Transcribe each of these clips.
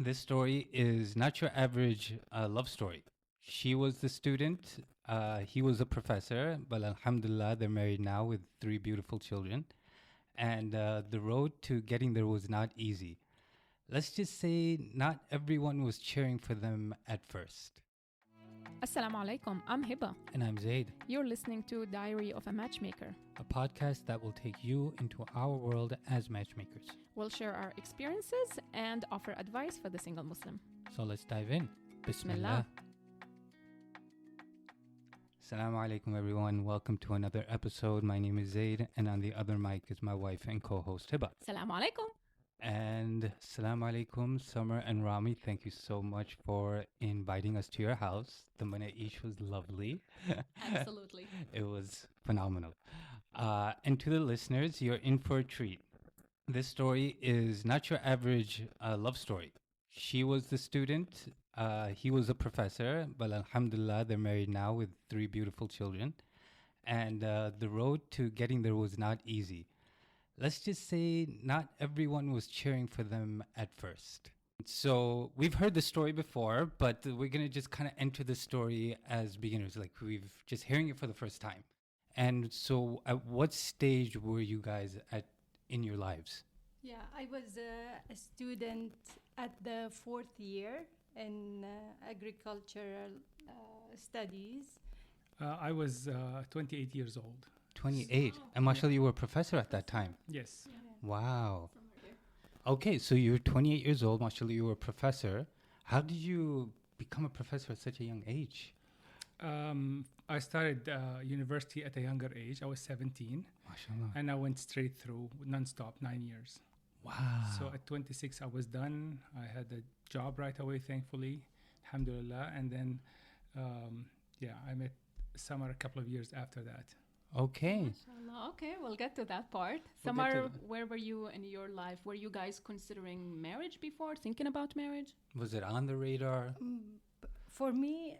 This story is not your average love story. She was the student, he was a professor, but alhamdulillah, they're married now with three beautiful children. And the road to getting there was not easy. Let's just say not everyone was cheering for them at first. Assalamu alaikum, I'm Hiba. And I'm Zaid, You're listening to Diary of a Matchmaker. a podcast that will take you into our world as matchmakers. We'll share our experiences and offer advice for the single Muslim. So let's dive in. Bismillah. Assalamu alaikum, everyone. Welcome to another episode. My name is Zaid, and on the other mic is my wife and co-host Hiba. Assalamu alaikum. And Assalamu alaikum, Summer and Rami. Thank you so much for inviting us to your house. The Manaish was lovely. Absolutely. It was phenomenal. And to the listeners, you're in for a treat. This story is not your average love story. She was the student, he was a professor, but alhamdulillah, they're married now with three beautiful children. And the road to getting there was not easy. Let's just say not everyone was cheering for them at first. So we've heard the story before, but we're going to just kind of enter the story as beginners, like we've just hearing it for the first time. And so at what stage were you guys at in your lives? Yeah, I was a student at the fourth year in agricultural studies. I was 28 years old. 28. And mashallah, you were a professor at that time. Yes. Wow. Okay, so you're 28 years old, mashallah, you were a professor. How did you become a professor at such a young age? I started university at a younger age. I was 17, Mashallah. and I went straight through non-stop 9 years. Wow. So at 26, I was done. I had a job right away, thankfully, alhamdulillah. And then, I met Summer a couple of years after that. Okay. Mashallah. Okay, we'll get to that part. We'll get to Samar, that. where were you in your life? Were you guys considering marriage before, thinking about marriage? Was it on the radar? For me,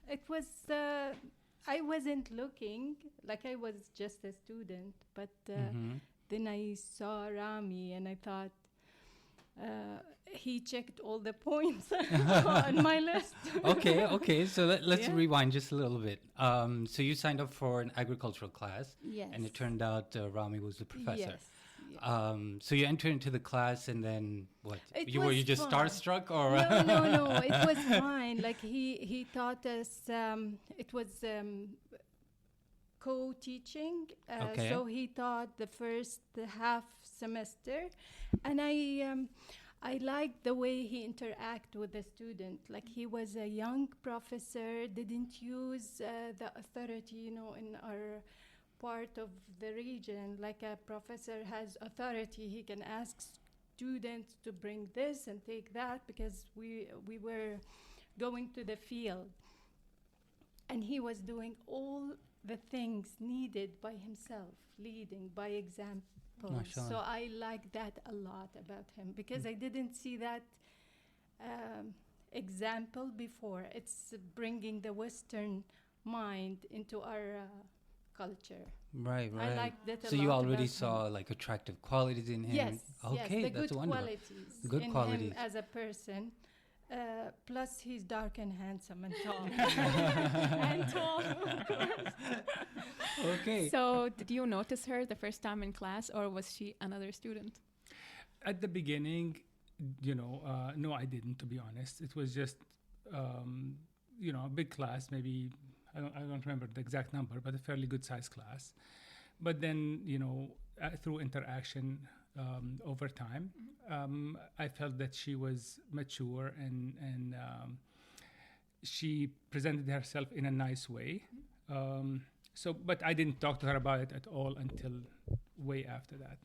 it was, I wasn't looking, like I was just a student, but then I saw Rami and I thought, he checked all the points on my list. Okay. So let's Yeah. rewind just a little bit. So you signed up for an agricultural class, Yes. and it turned out Rami was the professor. Yes. So you entered into the class, and then what? It Were was you just fun. starstruck, or? No. It was fine. Like he taught us. It was co-teaching. Okay. So he taught the first half semester, and I liked the way he interact with the student. Like he was a young professor, didn't use the authority, in our part of the region. Like a professor has authority, he can ask students to bring this and take that because we were going to the field. And he was doing all the things needed by himself, leading by example. Mashallah. So I like that a lot about him because I didn't see that example before. It's bringing the Western mind into our culture. Right. I like that a So lot you already about saw like attractive qualities in him. Yes, Okay, the that's good wonderful. qualities Good in qualities. him as a person. Plus, he's dark and handsome and tall. And tall, of course. Okay. So, did you notice her the first time in class, or was she another student? At the beginning, no, I didn't, to be honest. It was just, a big class, maybe, I don't remember the exact number, but a fairly good sized class. But then, through interaction over time, I felt that she was mature and she presented herself in a nice way. But I didn't talk to her about it at all until way after that.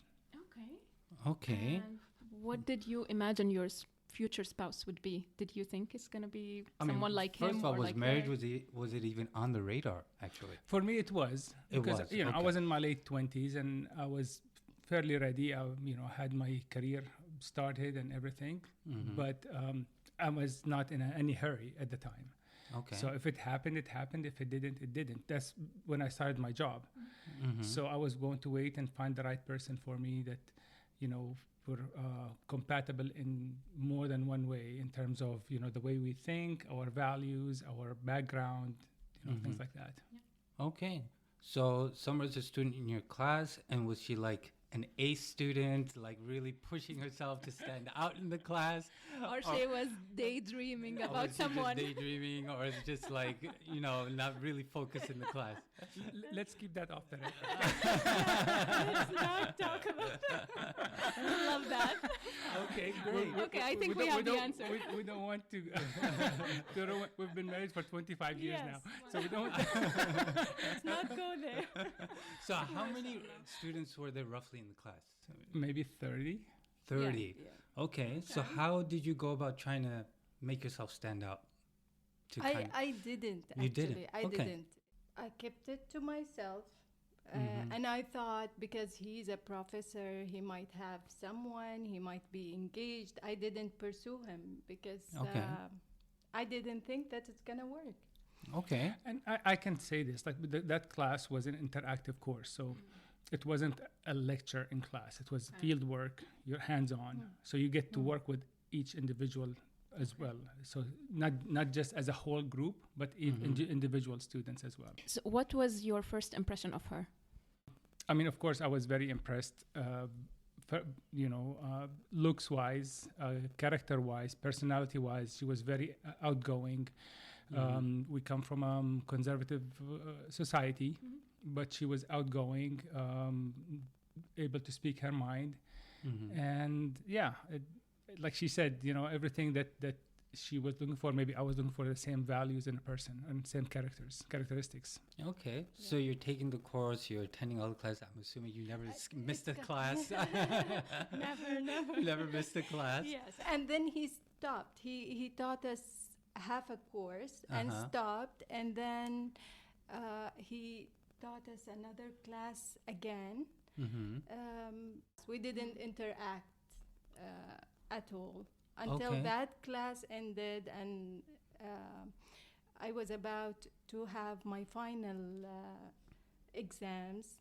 Okay. And what did you imagine your future spouse would be? Did you think it's going to be someone like him? First of all, or was like marriage her? was it even on the radar? Actually. For me, it was. It because, was, I okay. was in my late 20s and I was fairly ready. I, had my career started and everything. But I was not in any hurry at the time. Okay. So if it happened, it happened. If it didn't, it didn't. That's when I started my job. So I was going to wait and find the right person for me that, were compatible in more than one terms of, the way we think, our values, our background, things like that. Okay. So Summer's a student in your class, and was she like an A student, like really pushing herself to stand out in the class? Or she was daydreaming Or about was she just someone. daydreaming, or just like, not really focused in the class? Let's keep that off the record. Let's not talk about that. I love that. Okay, great. Okay, I think we have the answer. We don't want to. We've been married for 25 years Yes. now, so we don't. Let's not go there. So how many students were there roughly in the class? Maybe 30. 30. Yeah. Okay. So how did you go about trying to make yourself stand out? To I didn't actually. You didn't? I Okay. didn't. I kept it to myself. And I thought because he's a professor, he might have someone, he might be engaged. I didn't pursue him because Okay. I didn't think that it's going to work. Okay. And I can say this, like that class was an interactive course, so it wasn't a lecture in class. It was field work, you're hands-on, so you get to work with each individual as well. So not just as a whole group, but individual students as well. So what was your first impression of her? I mean, of course, I was very impressed. Looks-wise, character-wise, personality-wise, she was very outgoing. We come from a conservative society, but she was outgoing, able to speak her mind, and like she said, everything that she was looking for, maybe I was looking for the same values in a person and same characteristics. Okay. So you're taking the course, you're attending all the classes. I'm assuming you never missed a class. Never. Never missed a class. Yes. And then he stopped. He taught us half a course and stopped, and then he taught us another class again. We didn't interact at all until Okay. that class ended, and I was about to have my final exams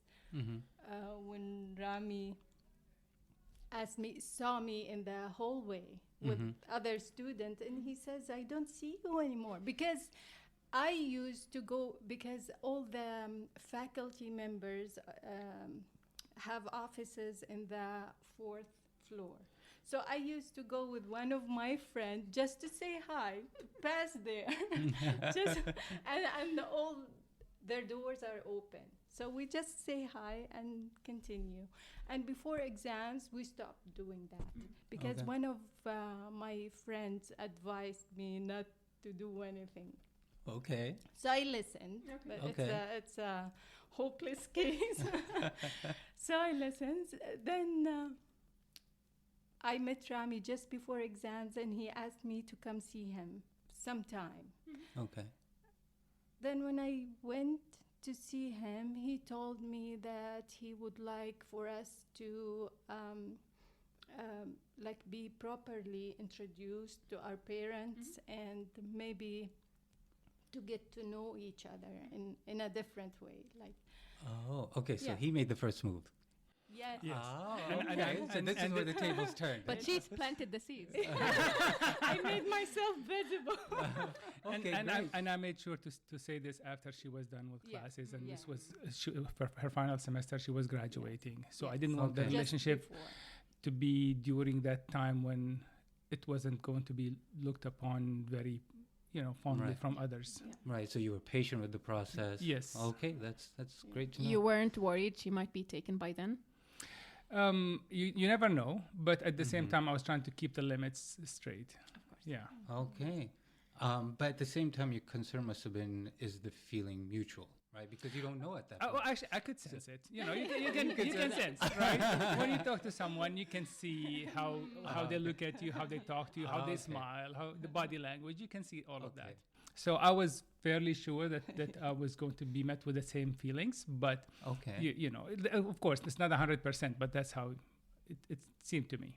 when Rami saw me in the hallway with other students, and he says, I don't see you anymore, because I used to go, because all the faculty members have offices in the 4th floor. So I used to go with one of my friends just to say hi, to pass there. and all their doors are open. So we just say hi and continue. And before exams, we stopped doing that because one of my friends advised me not to do anything. Okay. So I listened, but it's a hopeless case. So I listened. Then I met Rami just before exams, and he asked me to come see him sometime. Okay. Then when I went to see him, he told me that he would like for us to be properly introduced to our parents and maybe to get to know each other in a different way. Oh, okay. So Yeah. he made the first move. Yes. Yes. Oh, And- okay. and- So this is and where the- the tables turn. But she's planted the seeds. I made myself visible. Okay, and great. I made sure to say this after she was done with Yeah. classes, and this Yeah. was for her final semester. She was graduating, so I Yes. didn't want the Okay. Just relationship before. to be during that time when it wasn't going to be looked upon very, fondly Right. from others. Right. So you were patient with the process. Yes. Okay. That's great to know. You weren't worried she might be taken by then? You never know, but at the same time, I was trying to keep the limits straight. Of course. Yeah. Okay. But at the same time, your concern must have been, is the feeling mutual, right? Because you don't know at that point. Well, actually, I could sense it. You can sense, right? When you talk to someone, you can see how they look at you, how they talk to you, how they Okay. smile, how the body language. You can see all of that. Okay. So I was fairly sure that I was going to be met with the same feelings, but Okay. of course, it's not 100%, but that's how it seemed to me.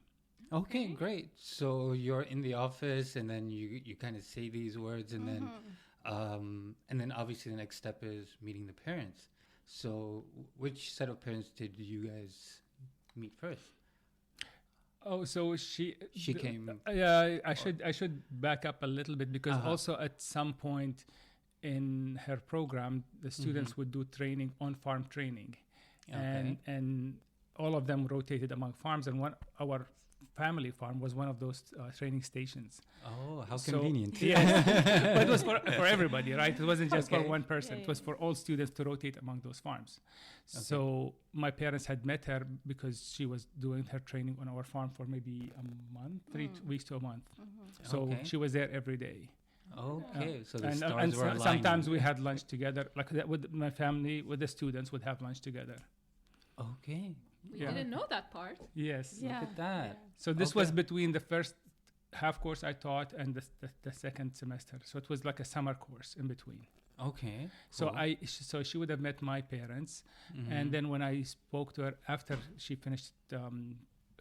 Okay, great. So you're in the office, and then you kind of say these words, and then obviously the next step is meeting the parents. So which set of parents did you guys meet first? Oh, so She came. Yeah, I should back up a little bit because Uh-huh. also at some point in her program, the students would do training on farm training, and all of them rotated among farms, and our family farm was one of those training stations. Oh, how So- convenient. Yes, but it was for everybody, right? It wasn't just for Okay. one person. Yeah, It was yeah, for all students to rotate among those farms. So my parents had met her because she was doing her training on our farm for maybe a month, 3 weeks to a month. So Okay. she was there every day. Okay, so the and stars and were aligned. sometimes we had lunch together, like that with my family, with the students would have lunch together. Okay, We Yeah. didn't know that part. Yes. Yeah. at that. yeah. So this Okay. was between the first half course I taught and the second semester. So it was like a summer course in between. Okay. So cool. so she would have met my parents, Mhm. and then when I spoke to her after she finished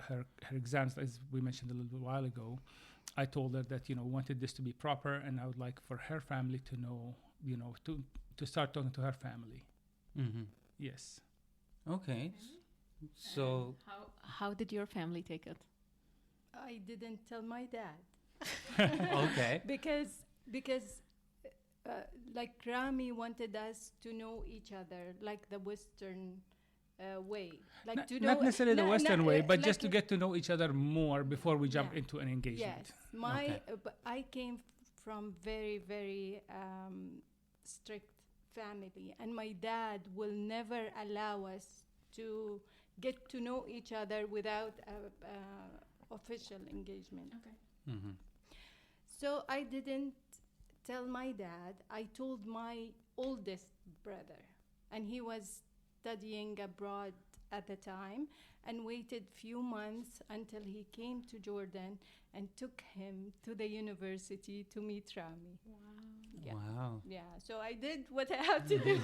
her exams, as we mentioned a little while ago, I told her that wanted this to be proper, and I would like for her family to know, to start talking to her family. Mhm. Yes. Okay. So How did your family take it? I didn't tell my dad okay. because like Rami wanted us to know each other like the Western way, like Not, to know not necessarily the no, Western no, way, but like just to get to know each other more before we jump Yeah. into an engagement. Yes, my Okay. but I came from very very strict family, and my dad will never allow us to get to know each other without a official engagement. Okay. Mhm. So I didn't tell my dad. I told my oldest brother, and he was studying abroad at the time, and waited few months until he came to Jordan and took him to the university to meet Rami. Yeah. Wow. Yeah, so I did what I have to do.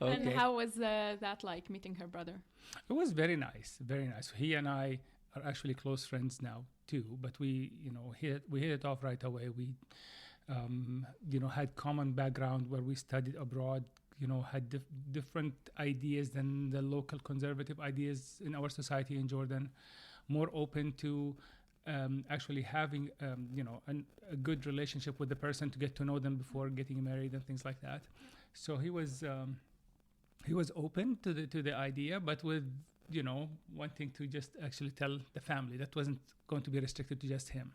And Okay. how was that like meeting her brother? It was very nice, very nice. He and I are actually close friends now too. But we hit it off right away. We, had common background where we studied abroad. Had different ideas than the local conservative ideas in our society in Jordan. More open to actually having a good relationship with the person to get to know them before getting married and things like that. So he was open to the idea, but with wanting to just actually tell the family. That wasn't going to be restricted to just him.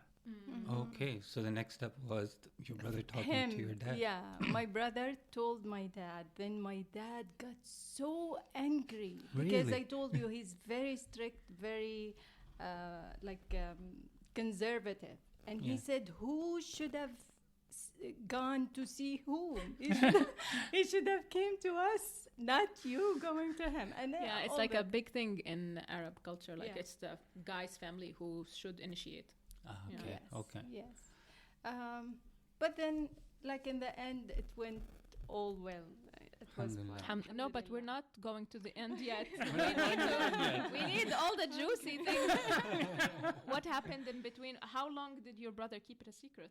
Okay. So the next step was your brother talking to your dad. Yeah, my brother told my dad. Then my dad got so angry because Really? I told you he's very strict, very conservative, and he Yeah. said, "Who should have gone to see whom? He should have came to us, not you going to him." And then Yeah, it's all like a that. big thing in Arab culture. Like Yeah. it's the guy's family who should initiate. Yeah. Okay. Yes, Okay. Yes. But then, like in the end, it went all well. It was Alhamdulillah. fine. No, but we're not going to the end yet. we need all the juicy things. What happened in between? How long did your brother keep it a secret?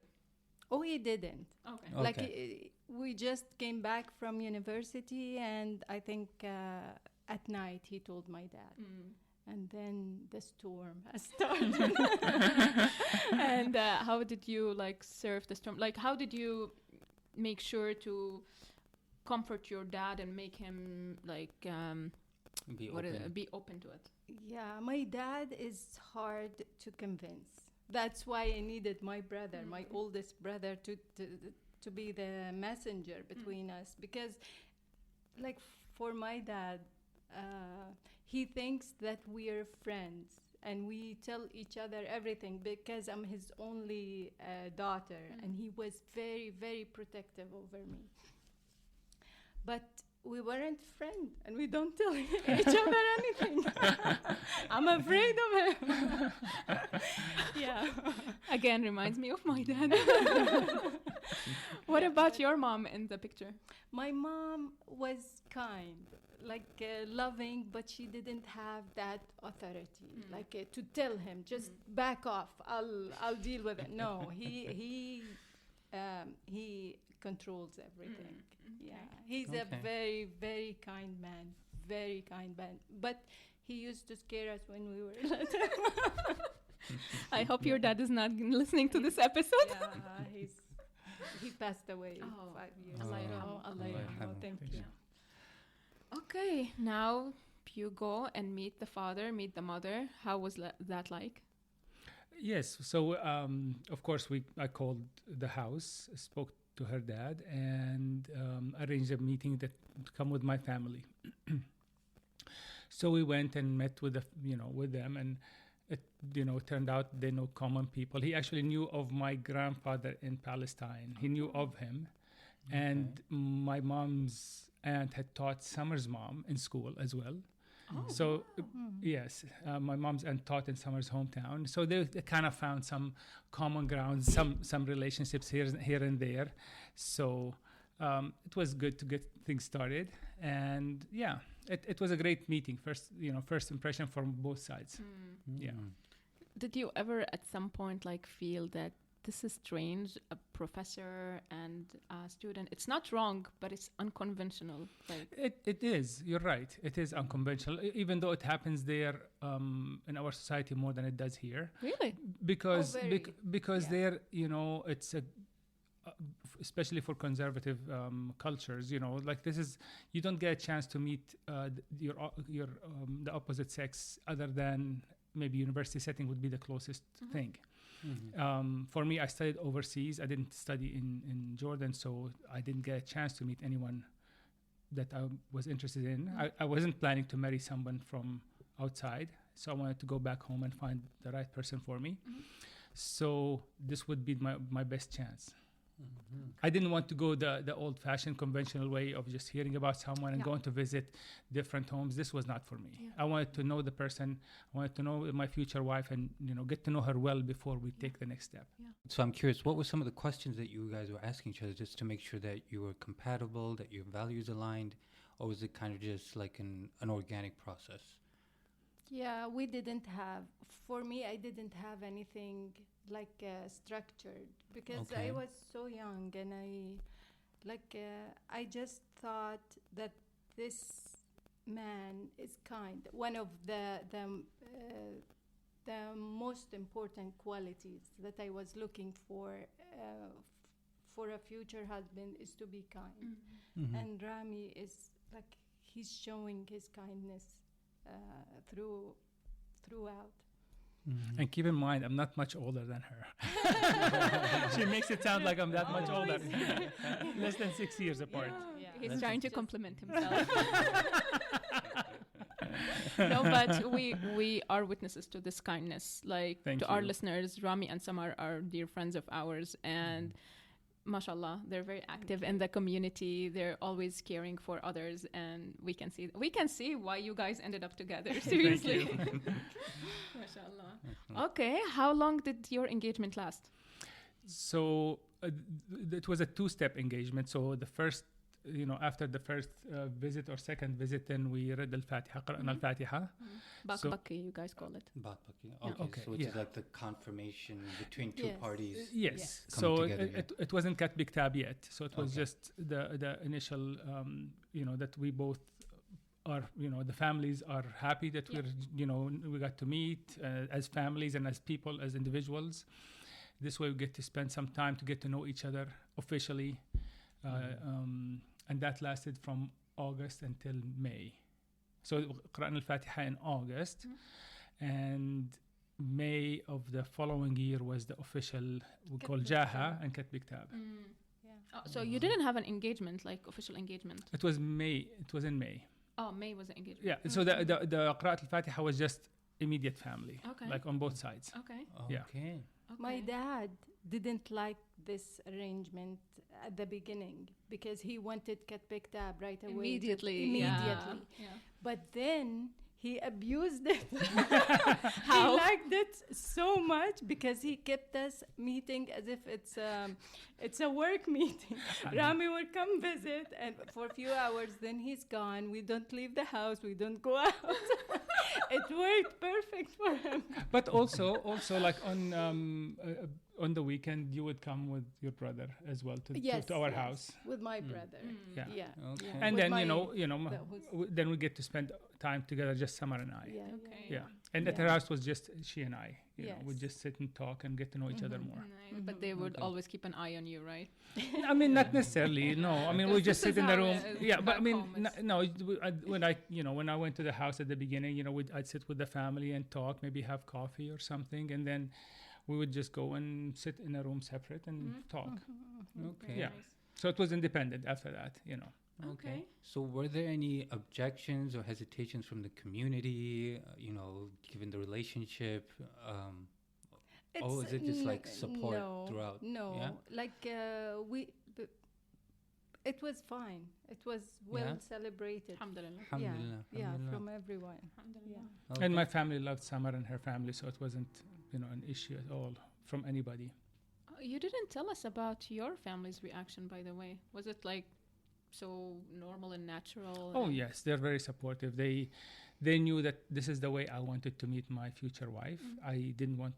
Oh, he didn't. Okay. Like Okay. we just came back from university, and I think at night he told my dad, and then the storm has started. And how did you like surf the storm? Like, how did you make sure to comfort your dad and make him like Be open. be open to it? Yeah, my dad is hard to convince. That's why I needed my brother, my oldest brother, to be the messenger between us. Because, like, for my dad, he thinks that we are friends and we tell each other everything because I'm his only daughter, and he was very, very protective over me. But we weren't friends, and we don't tell each other anything. I'm afraid of him. Yeah. Again, reminds me of my dad. What about your mom in the picture? My mom was kind, like loving, but she didn't have that authority, like to tell him just back off. I'll deal with it. No, he controls everything. Yeah, he's a Okay. very, very kind man, very kind man. But He used to scare us when we were little. I hope your dad is not listening to this episode. Yeah, he passed away Oh, 5 years Allah ago. yarhamhu, Allah yarhamhu. Oh, thank Thank you. you. Okay, now you go and meet the father, meet the mother. How was that like? Yes. So, of course, I called the house, spoke to her dad, and arranged a meeting to come with my family. So we went and met with with them, and it turned out they know common people. He actually knew of my grandfather in Palestine. He knew of him, and my mom's aunt had taught Summer's mom in school as well. So yes, my mom's aunt taught in Summer's hometown. So they kind of found some common ground, some relationships here and there. So it was good to get things started, and yeah, it was a great meeting. First impression from both sides. Yeah. Did you ever at some point like feel that this is strange, a professor and a student? It's not wrong, but it's unconventional. Like It is. You're right. It is unconventional, even though it happens there in our society more than it does here. really? Because very. because Yeah. there, it's especially for conservative cultures, like this is, you don't get a chance to meet your the opposite sex other than maybe university setting would be the closest thing. For me, I studied overseas. I didn't study in Jordan, so I didn't get a chance to meet anyone that I was interested in. I wasn't planning to marry someone from outside, so I wanted to go back home and find the right person for me. So this would be my best chance. I didn't want to go the old-fashioned conventional way of just hearing about someone and Yeah. going to visit different homes. This was not for me. Yeah. I wanted to know the person. I wanted to know my future wife and get to know her well before we take the next step. So I'm curious, what were some of the questions that you guys were asking each other just to make sure that you were compatible, that your values aligned, or was it kind of just like an organic process? Yeah, we didn't have. For me, I didn't have anything like structured because Okay. I was so young, and I just thought that this man is kind. One of the most important qualities that I was looking for a future husband is to be kind. And Rami is like, he's showing his kindness throughout. And keep in mind, I'm not much older than her. She makes it sound like I'm that much Oh, I older. see. Less than 6 years apart. Yeah. He's trying to Just- compliment himself. No, but we are witnesses to this kindness. Like Thank to our you. listeners, Rami and Samar are dear friends of ours, and mashallah, they're very active in the community. They're always caring for others, and we can see why you guys ended up together. Seriously. Mashallah. Okay, how long did your engagement last? So it was a two-step engagement. So the first, after the first visit or second visit, then we read Al-Fatiha, Qara'na Al-Fatiha. So- Bakbaki, you guys call it. Batbaki. Yeah. Okay, Okay, so it's yeah. like the confirmation between two Yes. parties. Yes. Come So together, it wasn't Kat Biktab yet. So it was Okay. just the initial, that we both are, the families are happy that Yeah. we got to meet as families and as people, as individuals. This way we get to spend some time to get to know each other officially. And that lasted from August until May. So Qara'na Al-Fatiha in August. And May of the following year was the official, we call Jaha and Kat Biktab. Yeah. Oh, so you didn't have an engagement, like official engagement. It was May. It was in May. Oh, May was the engagement. Yeah. So the Qira'at al-Fatiha was just immediate family, Okay. like on both sides. Okay. Yeah. Okay. My Okay. dad didn't like this arrangement at the beginning because he wanted Kat Biktab right away. Immediately. Immediately. Yeah. But then he abused it. How? He liked it so much because he kept us meeting as if it's a work meeting. Rami will come visit, and for a few hours, then he's gone. We don't leave the house. We don't go out. It worked perfect for him. But also like on on the weekend you would come with your brother as well to our house. with my brother. Yeah. Yeah. Okay. yeah. And With then my- then we get to spend time together, just Summer and I. Yeah. Okay. Yeah. And at her Yeah. house was just she and I. You know, we Yes. just sit and talk and get to know each other more. Nice. But they would always keep an eye on you, right? I mean, not necessarily. No, I mean we Because just this sit in is the how room. it is Yeah, but I back mean, home, it's- no. When I went to the house at the beginning, I'd sit with the family and talk, maybe have coffee or something, and then we would just go and sit in a room separate and talk. Okay. Yeah. So it was independent after that. Okay. So were there any objections or hesitations from the community, given the relationship? Or is it just like support throughout? No, Yeah? like it was fine. It was well celebrated. Alhamdulillah. Alhamdulillah. Yeah, alhamdulillah. from everyone. Alhamdulillah. Yeah. Okay. And my family loved Summer and her family, so it wasn't an issue at all from anybody. You didn't tell us about your family's reaction, by the way. Was it like so normal and natural? Oh yes, they're very supportive. They knew that this is the way I wanted to meet my future wife. I didn't want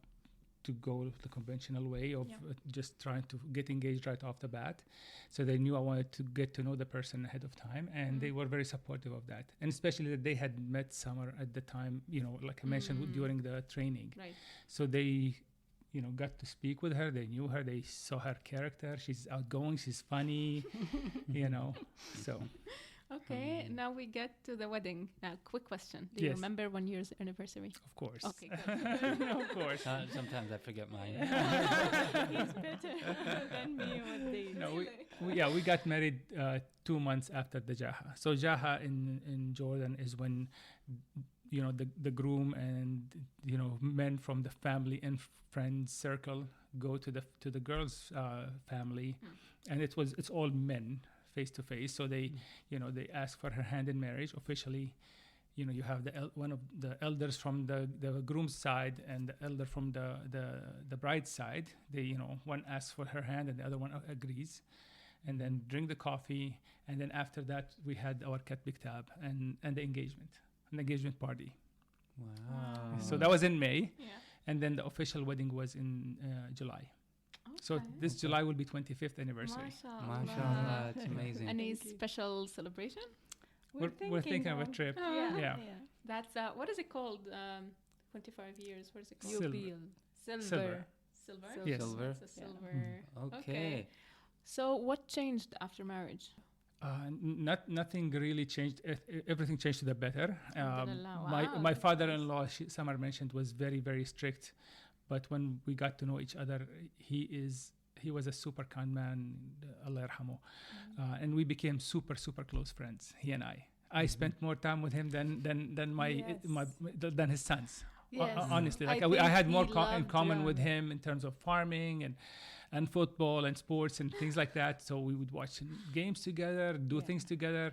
to go the conventional way of just trying to get engaged right off the bat. So they knew I wanted to get to know the person ahead of time, and they were very supportive of that. And especially that they had met Summer at the time, like I mentioned during the training. Right. So they got to speak with her. They knew her. They saw her character. She's outgoing. She's funny. So Okay, now we get to the wedding. Quick question. Do you Yes. remember 1 year's anniversary? of course. Okay, good. Of course. Sometimes I forget mine. He's better than me with these. No, we got married 2 months after the Jaha. So Jaha in Jordan is when the groom and men from the family and friends circle go to the girl's family, and it's all men face to face. So they they ask for her hand in marriage officially. You have one of the elders from the groom's side and the elder from the bride's side. They one asks for her hand and the other one agrees, and then drink the coffee, and then after that we had our kat biktab and the engagement party. Wow. So that was in May, Yeah. and then the official wedding was in July. So Okay. this July will be 25th anniversary. MashaAllah, it's amazing. Any Thank you. special celebration? We're thinking of a trip. Oh, Yeah. That's what is it called? 25 years. What is it called? Silver. Jubil. Silver. Silver. Yes. Silver. It's a Yeah. silver. Okay. So what changed after marriage? Nothing really changed. Everything changed to the better. Alhamdulillah. Wow, My that's father-in-law, Samar mentioned, was very, very strict. But when we got to know each other, he was a super kind man, Allah yarhamu. And we became super, super close friends, he and I. I spent more time with him than his sons. Yes. Honestly, I I think had more he in loved common with Jordan. him in terms of farming and football and sports and things like that. So we would watch games together, do things together.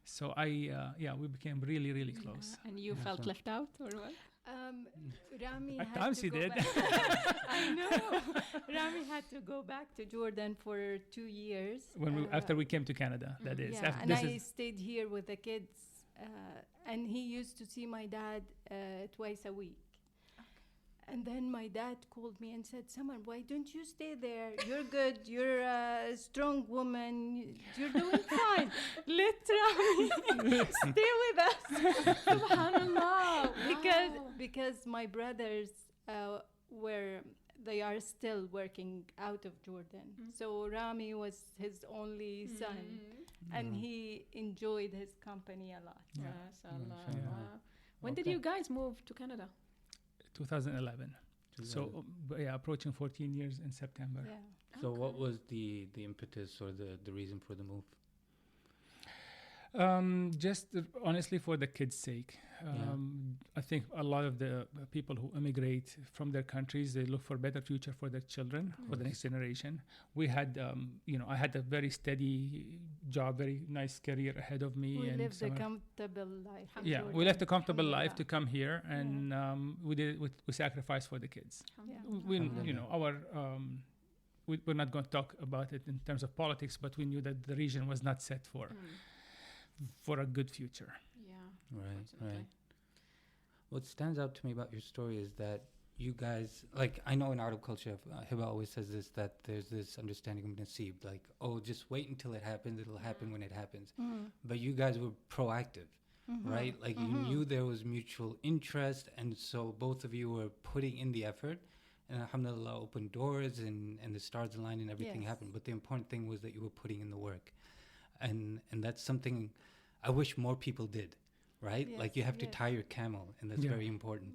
So we became really, really close. And you felt left out or what? Rami At had times to he go did. back. I know. Rami had to go back to Jordan for 2 years. After we came to Canada, that is. Yeah, After, and this I is stayed here with the kids, and he used to see my dad twice a week. And then my dad called me and said, Samar, why don't you stay there? You're good. You're a strong woman. You're doing fine. Let Rami stay with us. Subhanallah. Because my brothers they are still working out of Jordan. So Rami was his only son, and he enjoyed his company a lot. MashaAllah. Yeah. Wow. When did Okay. you guys move to Canada? 2011. So approaching 14 years in September. Yeah. So what was the impetus or the reason for the move? Just honestly for the kids' sake. I think a lot of the people who immigrate from their countries, they look for a better future for their children, for the next generation. We had, I had a very steady job, very nice career ahead of me. We and lived a Samar- comfortable life. in yeah, Jordan. we left a comfortable life to Alhamdulillah. come here, and we sacrificed for the kids. Yeah. We're not going to talk about it in terms of politics, but we knew that the region was not set for a good future. Yeah. Right, Unfortunately. right. What stands out to me about your story is that you guys, like, I know in Arab culture, Hiba always says this, that there's this understanding of naseeb, like, oh, just wait until it happens, it'll happen when it happens. But you guys were proactive, right? Like, you knew there was mutual interest, and so both of you were putting in the effort, and alhamdulillah, opened doors, and the stars aligned and everything Yes. happened. But the important thing was that you were putting in the work. And that's something I wish more people did, right? Like, you have to Yes. tie your camel, and that's Yeah. very important.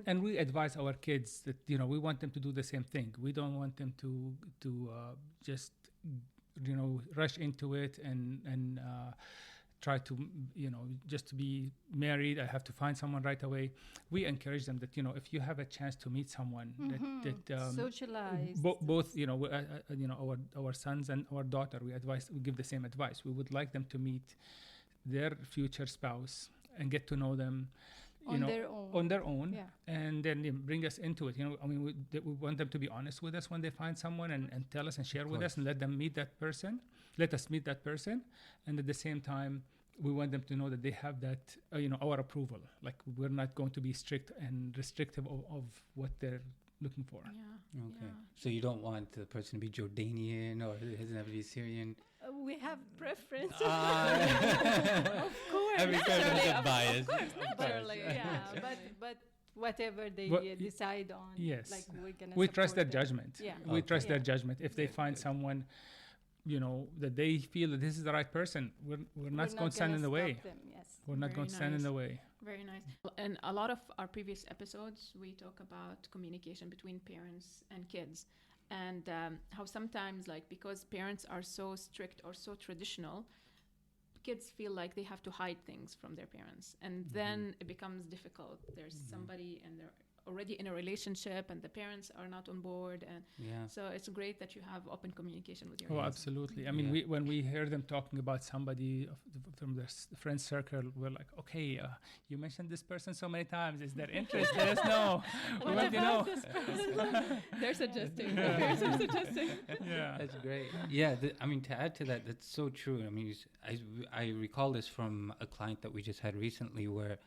And we advise our kids that we want them to do the same thing. We don't want them to just rush into it and try to just to be married. I have to find someone right away. We encourage them that if you have a chance to meet someone that Socialize. both our sons and our daughter, we give the same advice. We would like them to meet their future spouse and get to know them on their own. on their own, Yeah. and then bring us into it. We want them to be honest with us when they find someone and tell us and share with us and let them meet that person. Let us meet that person, and at the same time, we want them to know that they have that, our approval. Like, we're not going to be strict and restrictive of what they're looking for. Yeah. Okay. Yeah. So you don't want the person to be Jordanian, or it doesn't have to be Syrian. We have preference. Of course. Every person naturally, has a bias. Of course, naturally. yeah, but whatever they decide on, Yes. like we're gonna. We trust their support them. judgment. Yeah. We Okay. trust their Yeah. judgment. If they find good. someone, that they feel that this is the right person, we're not going to stand in the way. Stop them, yes. We're not Very going to stand in nice. the way. Very nice. In a lot of our previous episodes, we talk about communication between parents and kids, and how sometimes, like, because parents are so strict or so traditional, kids feel like they have to hide things from their parents, and then it becomes difficult. There's somebody and they're already in a relationship, and the parents are not on board, and Yeah. so it's great that you have open communication with your Oh, kids. absolutely. I mean, Yeah. when we hear them talking about somebody from their friend circle, we're like, okay, you mentioned this person so many times. Is there interest? Let us know. We want to know. They're suggesting. Parents are suggesting. Yeah. That's great. Yeah, to add to that, that's so true. I mean, I recall this from a client that we just had recently, where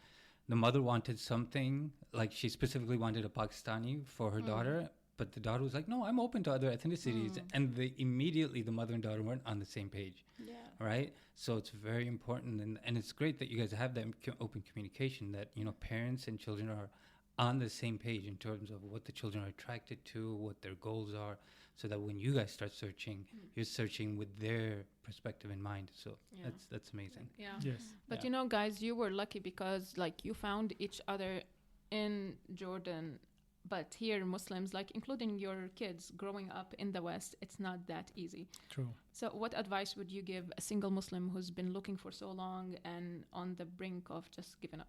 the mother wanted something, like she specifically wanted a Pakistani for her daughter, but the daughter was like, no, I'm open to other ethnicities. And immediately the mother and daughter weren't on the same page, Yeah. right? So it's very important. And it's great that you guys have that open communication, that, parents and children are on the same page in terms of what the children are attracted to, what their goals are, so that when you guys start searching, you're searching with their perspective in mind. So Yeah. that's amazing. Yeah. Yes. But Yeah. guys, you were lucky because like you found each other in Jordan, but here Muslims, like including your kids growing up in the West, it's not that easy. True. So what advice would you give a single Muslim who's been looking for so long and on the brink of just giving up?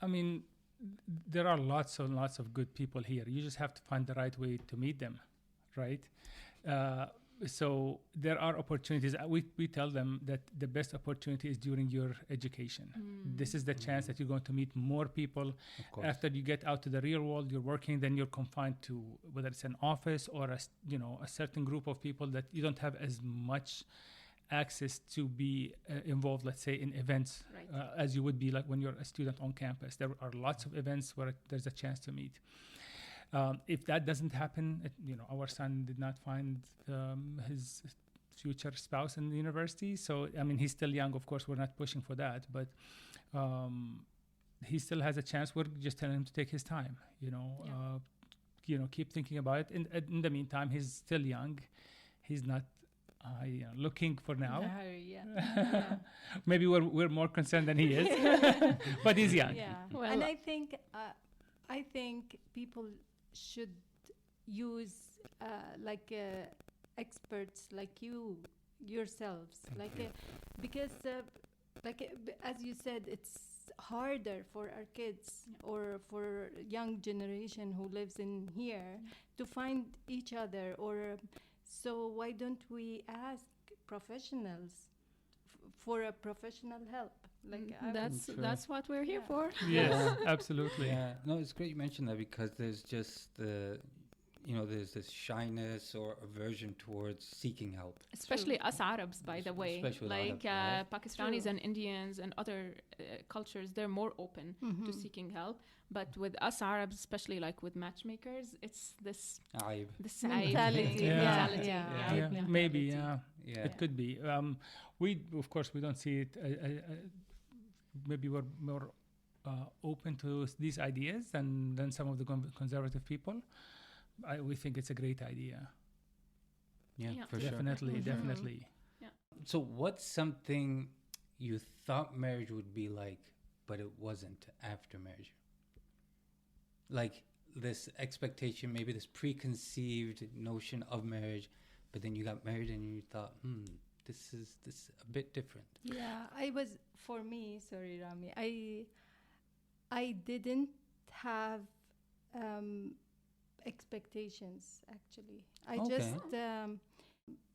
I mean, there are lots and lots of good people here. You just have to find the right way to meet them, right? So there are opportunities. We tell them that the best opportunity is during your education. This is the chance that you're going to meet more people. Of course. After you get out to the real world, you're working, then you're confined to whether it's an office or a certain group of people that you don't have as much access to be involved, let's say, in events Right. as you would be like when you're a student on campus. There are lots of events where there's a chance to meet. If that doesn't happen, our son did not find his future spouse in the university. So, I mean, he's still young. Of course, we're not pushing for that, but he still has a chance. We're just telling him to take his time, keep thinking about it. In the meantime, he's still young. He's not looking for now. Yeah. Maybe we're more concerned than he is, but he's young. Yeah. Well, And I think people should use experts like yourselves, because as you said, it's harder for our kids or for young generation who lives in here to find each other, so why don't we ask professionals for a professional help? that's what we're here Yeah. for. Yes, absolutely. Yeah, no, it's great you mentioned that, because there's just there's this shyness or aversion towards seeking help. Especially us Arabs, by the way. Especially with Like Arabs, Pakistanis True. and Indians and other cultures, they're more open to seeking help. But with us Arabs, especially like with matchmakers, it's this Aib. Mentality. mentality. Yeah, Aib maybe. mentality. Yeah. It could be. Of course, we don't see it. Maybe we're more open to these ideas than some of the conservative people. We think it's a great idea. Yeah, Yeah. for sure. Definitely, Mhm. definitely. So what's something you thought marriage would be like, but it wasn't after marriage? Like this expectation, maybe this preconceived notion of marriage, but then you got married and you thought, this is a bit different. Yeah, for me, sorry, Rami, I didn't have expectations, actually. Okay.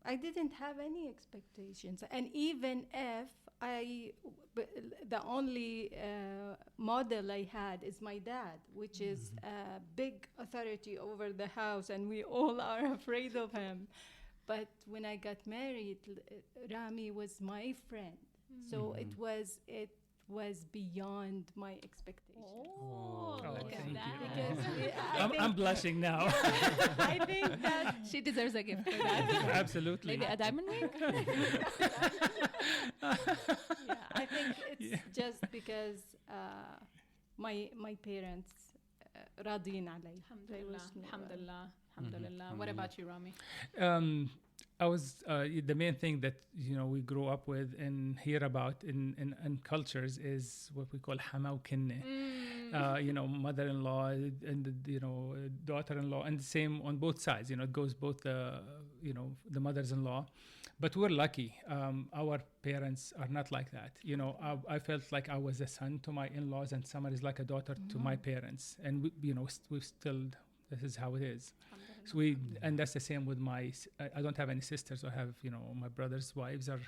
I didn't have any expectations. And even if the only model I had is my dad, which is a big authority over the house, and we all are afraid of him. But when I got married, Rami was my friend. So it was beyond my expectations. Oh, Oh, look at thank that. you. Because I'm blushing now. I think that She deserves a gift for that. Absolutely. Maybe a diamond ring? I think it's just because my parents radin alay. They Alhamdulillah. was no- Alhamdulillah. Alhamdulillah. What about you, Rami? I was the main thing that we grow up with and hear about in cultures is what we call hama و kinne. Mother-in-law and daughter-in-law, and the same on both sides. It goes both the mothers-in-law. But we're lucky. Our parents are not like that. I felt like I was a son to my in-laws, and Summer is like a daughter to my parents. And we still, this is how it is. So and that's the same with I don't have any sisters. I have, my brother's wives are,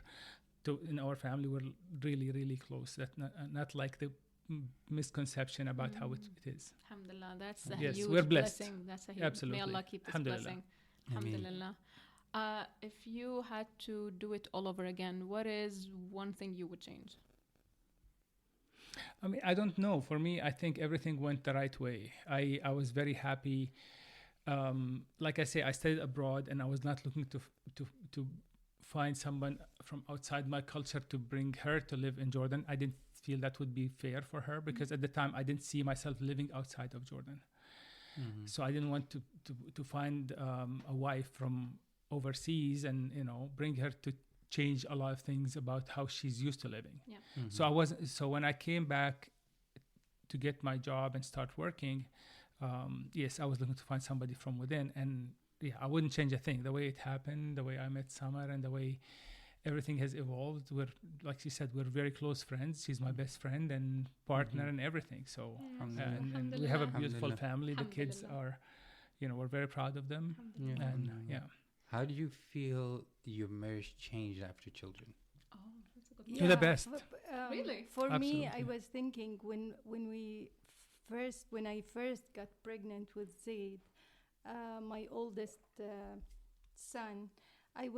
in our family, we're really, really close. That not like the misconception about how it is. Alhamdulillah. That's a Yes, huge we're blessed. blessing. That's a huge. Absolutely. May Allah keep this Alhamdulillah. blessing. Ameen. Alhamdulillah. If you had to do it all over again, what is one thing you would change? I mean, I don't know. For me, I think everything went the right way. I was very happy. Like I say, I studied abroad, and I was not looking to find someone from outside my culture to bring her to live in Jordan. I didn't feel that would be fair for her, because at the time I didn't see myself living outside of Jordan. So I didn't want to find a wife from overseas and bring her to change a lot of things about how she's used to living. Yeah. So when I came back to get my job and start working, yes, I was looking to find somebody from within, and I wouldn't change a thing. The way it happened, the way I met Summer, and the way everything has evolved. We're, like she said, we're very close friends. She's my best friend and partner and everything. So, and we have a beautiful family. The kids are, we're very proud of them. And How do you feel your marriage changed after children? Oh, that's a good To the best. Really? For me, I Absolutely. was thinking when I first got pregnant with Zaid, my oldest son, I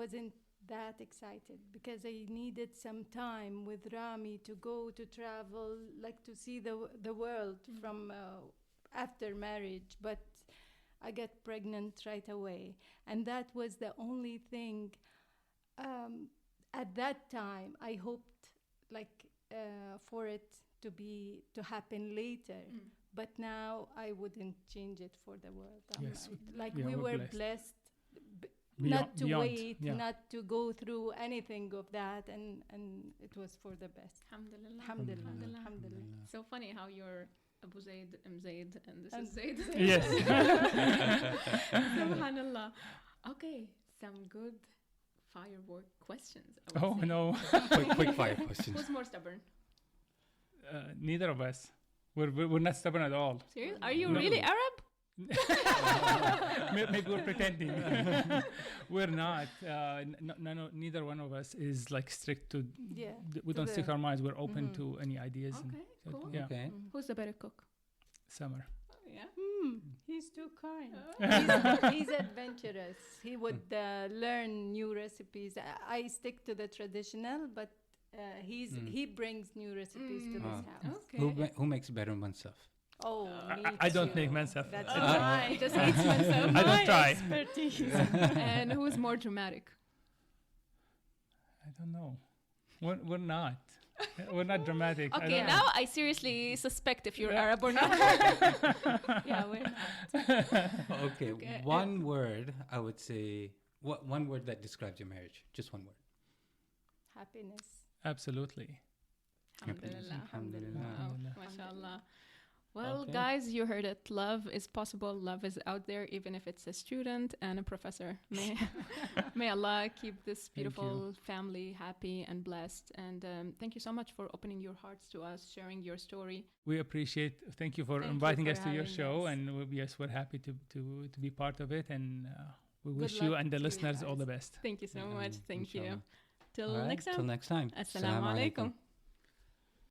wasn't that excited because I needed some time with Rami to go to travel, like to see the world from after marriage. But I got pregnant right away, and that was the only thing. At that time, I hoped for it to happen later. But now I wouldn't change it for the world. Yes. We we're were blessed. blessed Beyond- not to beyond, wait, yeah. not to go through anything of that, and it was for the best. Alhamdulillah. Alhamdulillah. Alhamdulillah. Alhamdulillah. So funny how you're Abu Zaid, Zaid, and this And is Zaid. Yes. Subhanallah. Okay, some good firework questions. I would Oh say. no. quick fire questions. Who's more stubborn? Neither of us. We're not stubborn at all. Serious? Are you No. really Arab? Maybe we're pretending. We're not. No, neither one of us is like strict to. Yeah. We to don't the- stick our minds. We're open Mhm. to any ideas. Okay, and, cool. yeah, Okay. Who's the better cook? Summer. Yeah. He he's too kind. He's adventurous. He would learn new recipes. I stick to the traditional, but he brings new recipes to this house. Okay. Who makes better oneself? Oh, me I don't too. make myself. That's It's right. Just eats myself. I don't try. Expertise. And who is more dramatic? I don't know. We're not. We're not dramatic. I Okay, don't- now I seriously suspect if you're Arab or not. Yeah, we're not. Okay, Okay, one word I would say. What one word that describes your marriage? Just one word. Happiness. Absolutely. Alhamdulillah. Alhamdulillah. Wow, Alhamdulillah. mashallah. Well, Okay. guys, you heard it. Love is possible. Love is out there, even if it's a student and a professor. May Allah keep this beautiful family happy and blessed. And thank you so much for opening your hearts to us, sharing your story. We appreciate. Thank you for Thank you inviting for us to your having show, us. and yes, we're happy to be part of it, and we Good wish you luck and the to you listeners all guys. the best. Thank you so much. Thank you. Inshallah. Till All right, next time. Till next time. Assalamu alaikum.